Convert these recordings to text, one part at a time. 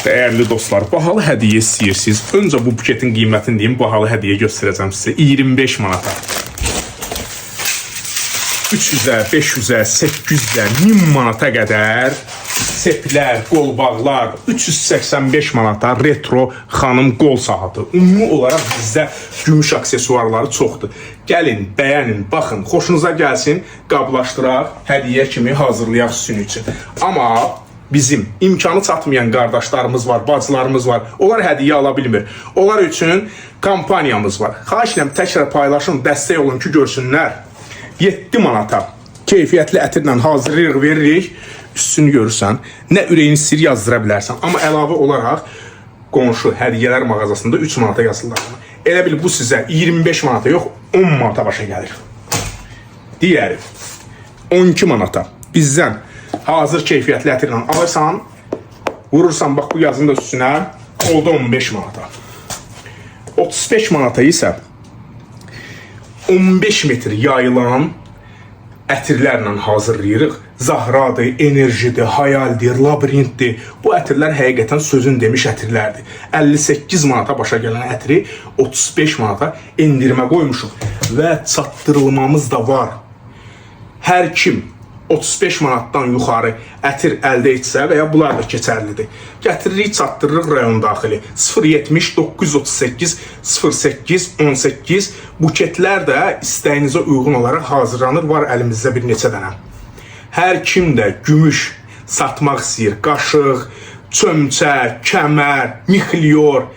Değerli dostlar, bahalı hədiyyə istəyirsiniz. Öncə bu buketin qiymətini deyim, bahalı hədiyyə göstərəcəm sizə. 25 manata. 300-ə, 500-ə, 800-ə, 1000 manata qədər seplər, qolbağlar, 385 manata retro xanım qol saatı. Ümumi olaraq bizdə gümüş aksesuarları çoxdur. Gəlin, bəyənin, baxın, xoşunuza gəlsin, qablaşdıraq, hədiyyə kimi hazırlayaq sizin üçün. Amma bizim imkanı çatmayan qardaşlarımız var, bacılarımız var. Onlar hədiyyə ala bilmir. Onlar üçün kampaniyamız var. Xahiş edirəm, təkrar paylaşın, dəstək olun ki, görsünlər. 7 manata keyfiyyətli ətirlə hazırlayırıq, veririk. Üstünü görürsən, nə ürəyin istəyir yazdıra bilərsən. Amma əlavə olaraq qonşu hədiyyələr mağazasında 3 manata yazılır. Elə bil bu sizə 25 manata yox, 10 manata başa gəlir. Digəri 12 manata bizdən hazır keyfiyyətli ətirlə alırsan, vurursan bax bu yazını da üstünə, oldu 15 manata. 35 manata isə 15 metr yayılan ətirlərlə hazırlayırıq. Zahradır, enerjidir, hayaldir, labirintdir. Bu ətirlər həqiqətən sözün demiş ətirlərdir. 58 manata başa gələn ətiri 35 manata endirmə qoymuşuq. Və çatdırılmamız da var. Hər kim 35 manatdan yuxarı ətir əldə etsə və ya bunlar da keçərlidir. Gətiririk, çatdırırıq rayon daxili. 070 938 08 18 buketlər də istəyinizə uyğun olaraq hazırlanır. Var əlimizdə bir neçə dənə. Hər kim də gümüş satmaq istəyir, qaşıq, çömçə, kəmər, mixliyor,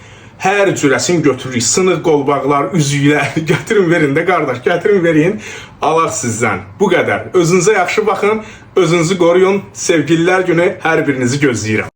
hər cürəsini götürürük. Sınıq qolbaqlar, üzüklər, gətirin verin də qardaş, gətirin verin, alaq sizdən. Bu qədər. Özünüzə yaxşı baxın, özünüzü qoruyun. Sevgililər günü hər birinizi gözləyirəm.